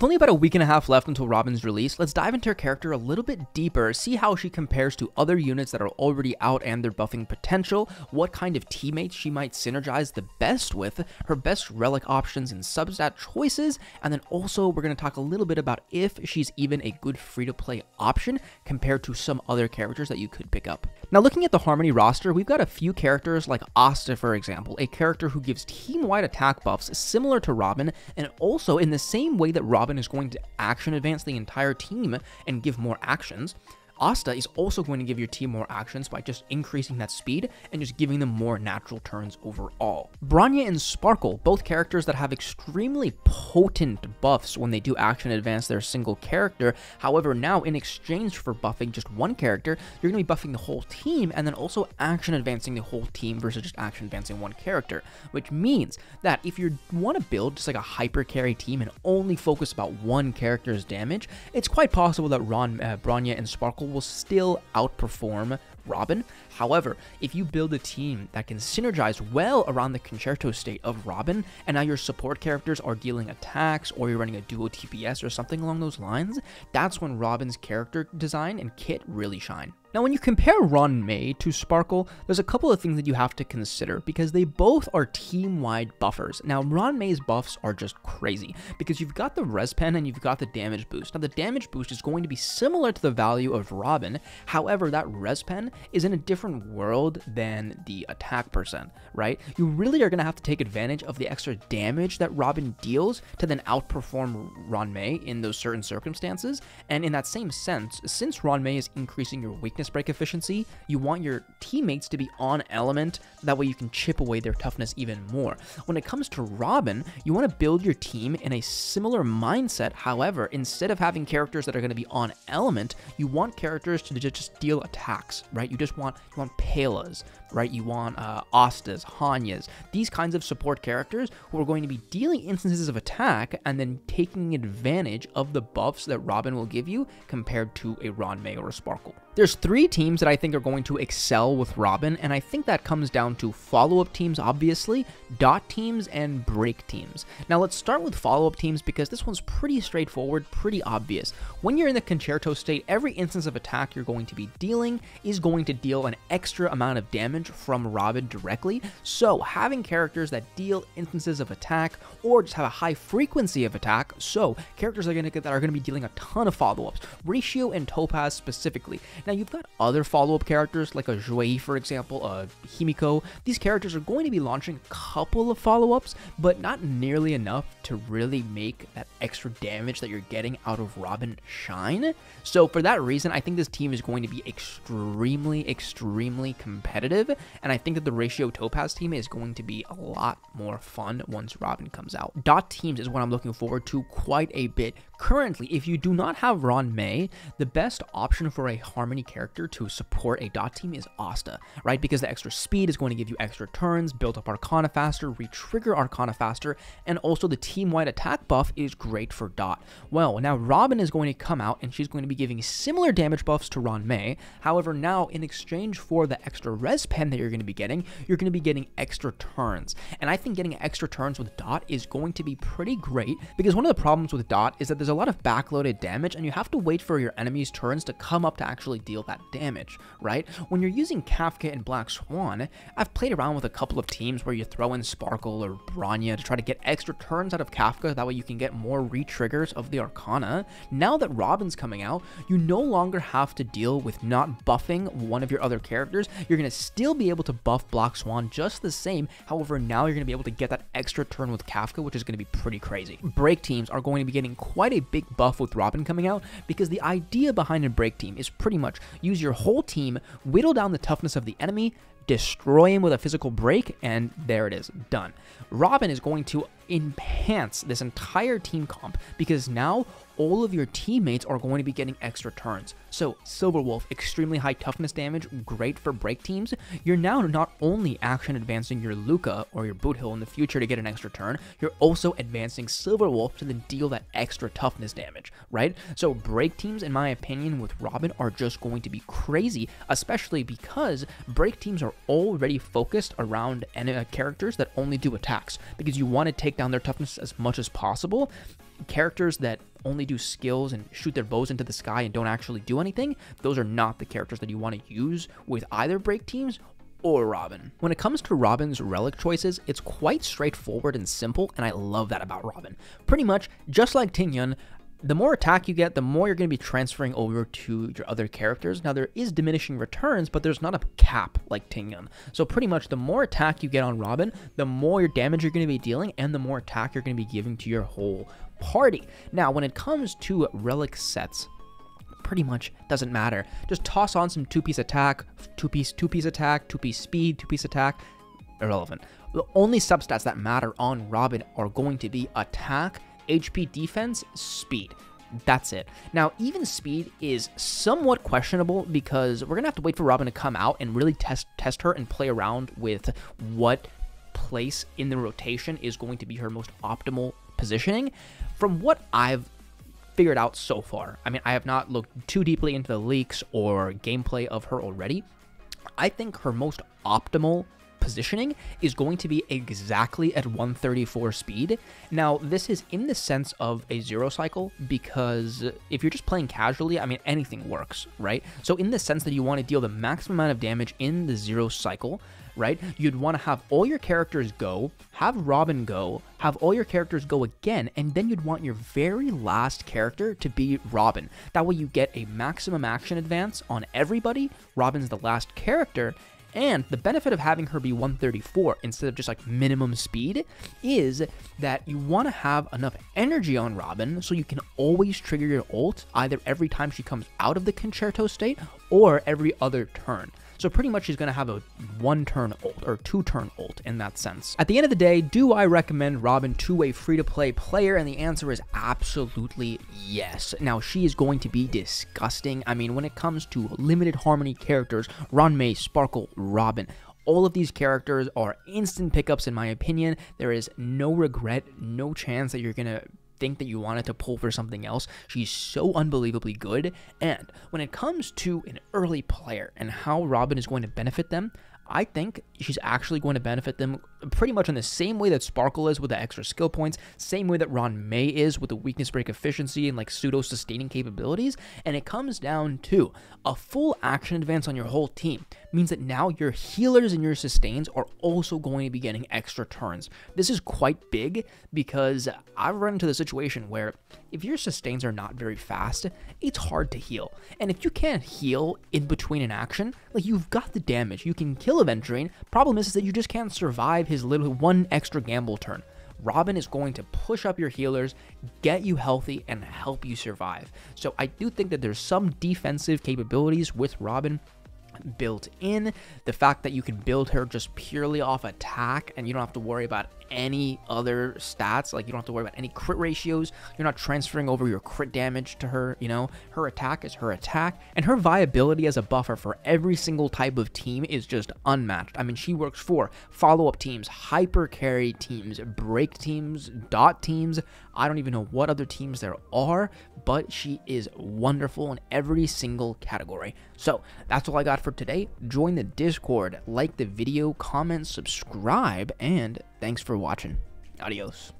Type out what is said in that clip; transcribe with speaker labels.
Speaker 1: only about a week and a half left until Robin's release, let's dive into her character a little bit deeper, see how she compares to other units that are already out and their buffing potential, what kind of teammates she might synergize the best with, her best relic options and substat choices, and then also we're going to talk a little bit about if she's even a good free-to-play option compared to some other characters that you could pick up. Now looking at the Harmony roster, we've got a few characters like Asta, for example, a character who gives team-wide attack buffs similar to Robin, and also in the same way that Robin is going to action advance the entire team and give more actions. Asta is also going to give your team more actions by just increasing that speed and just giving them more natural turns overall. Bronya and Sparkle, both characters that have extremely potent buffs when they do action advance their single character. However, now in exchange for buffing just one character, you're going to be buffing the whole team and then also action advancing the whole team versus just action advancing one character, which means that if you want to build just like a hyper carry team and only focus about one character's damage, it's quite possible that Bronya and Sparkle will still outperform Robin. However, if you build a team that can synergize well around the concerto state of Robin, and now your support characters are dealing attacks, or you're running a duo TPS or something along those lines, that's when Robin's character design and kit really shine. Now, when you compare Ruan-Mei to Sparkle, there's a couple of things that you have to consider because they both are team-wide buffers. Now, Ruan-Mei's buffs are just crazy because you've got the res pen and you've got the damage boost. Now, the damage boost is going to be similar to the value of Robin. However, that res pen is in a different world than the attack percent, right? You really are going to have to take advantage of the extra damage that Robin deals to then outperform Ruan-Mei in those certain circumstances. And in that same sense, since Ruan-Mei is increasing your weakness break efficiency, you want your teammates to be on element, that way you can chip away their toughness even more. When it comes to Robin, you want to build your team in a similar mindset. However, instead of having characters that are going to be on element, you want characters to just deal attacks, right? You want Pelas, right? You want Astas, Hanyas, these kinds of support characters who are going to be dealing instances of attack and then taking advantage of the buffs that Robin will give you compared to a Ruan-Mei or a Sparkle. There's three teams that I think are going to excel with Robin, and I think that comes down to follow-up teams, obviously, dot teams, and break teams. Now, let's start with follow-up teams because this one's pretty straightforward, pretty obvious. When you're in the concerto state, every instance of attack you're going to be dealing is going to deal an extra amount of damage from Robin directly, so having characters that deal instances of attack or just have a high frequency of attack, so characters that are going to be dealing a ton of follow-ups, Ratio and Topaz specifically. Now, you've got other follow-up characters like a Jui, for example, Himiko. These characters are going to be launching a couple of follow-ups, but not nearly enough to really make that extra damage that you're getting out of Robin shine. So for that reason, I think this team is going to be extremely, extremely competitive, and I think that the Ratio Topaz team is going to be a lot more fun once Robin comes out. Dot teams is what I'm looking forward to quite a bit. Currently, if you do not have Ruan-Mei, the best option for a Harmony character to support a dot team is Asta, right? Because the extra speed is going to give you extra turns, build up Arcana faster, re-trigger Arcana faster, and also the team-wide attack buff is great for dot. Well, now Robin is going to come out and she's going to be giving similar damage buffs to Ruan-Mei. However, now in exchange for the extra res pen that you're going to be getting extra turns. And I think getting extra turns with dot is going to be pretty great because one of the problems with dot is that there's a lot of backloaded damage and you have to wait for your enemy's turns to come up to actually deal that damage, right? When you're using Kafka and Black Swan, I've played around with a couple of teams where you throw in Sparkle or Bronya to try to get extra turns out of Kafka, that way you can get more re-triggers of the Arcana. Now that Robin's coming out, you no longer have to deal with not buffing one of your other characters. You're going to still be able to buff Black Swan just the same, however now you're going to be able to get that extra turn with Kafka, which is going to be pretty crazy. Break teams are going to be getting quite a big buff with Robin coming out because the idea behind a break team is pretty much use your whole team, whittle down the toughness of the enemy, destroy him with a physical break, and there it is, done. Robin is going to enhance this entire team comp because now all of your teammates are going to be getting extra turns. So Silverwolf, extremely high toughness damage, great for break teams. You're now not only action advancing your Luca or your Boothilll in the future to get an extra turn, you're also advancing Silverwolf to then deal that extra toughness damage, right? So break teams, in my opinion, with Robin are just going to be crazy, especially because break teams are already focused around characters that only do attacks because you want to take down their toughness as much as possible. characters that only do skills and shoot their bows into the sky and don't actually do anything, those are not the characters that you want to use with either break teams or Robin. When it comes to Robin's relic choices, it's quite straightforward and simple, and I love that about Robin. Pretty much, just like Ting Yun, the more attack you get, the more you're going to be transferring over to your other characters. Now, there is diminishing returns, but there's not a cap like Ting Yun. So pretty much, the more attack you get on Robin, the more your damage you're going to be dealing, and the more attack you're going to be giving to your whole party. Now, when it comes to relic sets, pretty much doesn't matter. Just toss on some 2-piece attack, 2-piece attack, 2-piece speed, 2-piece attack. Irrelevant. The only substats that matter on Robin are going to be attack, HP defense, speed. That's it. Now, even speed is somewhat questionable because we're gonna have to wait for Robin to come out and really test her and play around with what place in the rotation is going to be her most optimal positioning. From what I've figured out so far, I mean, I have not looked too deeply into the leaks or gameplay of her already. I think her most optimal positioning is going to be exactly at 134 speed. Now, this is in the sense of a zero cycle, because if you're just playing casually, I mean, anything works, right? So in the sense that you want to deal the maximum amount of damage in the zero cycle, right? You'd want to have all your characters go, have Robin go, have all your characters go again, and then you'd want your very last character to be Robin. That way you get a maximum action advance on everybody. Robin's the last character. And the benefit of having her be 134 instead of just like minimum speed is that you want to have enough energy on Robin so you can always trigger your ult either every time she comes out of the concerto state or every other turn. So pretty much she's going to have a 1-turn ult or 2-turn ult in that sense. At the end of the day, do I recommend Robin to a free-to-play player? And the answer is absolutely yes. Now, she is going to be disgusting. I mean, when it comes to limited harmony characters, Ranmei, Sparkle, Robin, all of these characters are instant pickups in my opinion. There is no regret, no chance that you're going to think that you wanted to pull for something else. She's so unbelievably good. And when it comes to an early player and how Robin is going to benefit them, I think she's actually going to benefit them pretty much in the same way that Sparkle is with the extra skill points, same way that Ranmei is with the weakness break efficiency and like pseudo sustaining capabilities. And it comes down to a full action advance on your whole team means that now your healers and your sustains are also going to be getting extra turns. This is quite big because I've run into the situation where if your sustains are not very fast, it's hard to heal. And if you can't heal in between an action, like you've got the damage, you can kill aventurine. Problem is that you just can't survive his little one extra gamble turn. Robin is going to push up your healers, get you healthy, and help you survive. So I do think that there's some defensive capabilities with Robin built in. The fact that you can build her just purely off attack and you don't have to worry about any other stats, like you don't have to worry about any crit ratios, you're not transferring over your crit damage to her, you know, her attack is her attack, and her viability as a buffer for every single type of team is just unmatched. I mean, she works for follow-up teams, hyper carry teams, break teams, dot teams, I don't even know what other teams there are, but she is wonderful in every single category. So that's all I got for today. Join the Discord, like the video, comment, subscribe, and thanks for watching. Adios.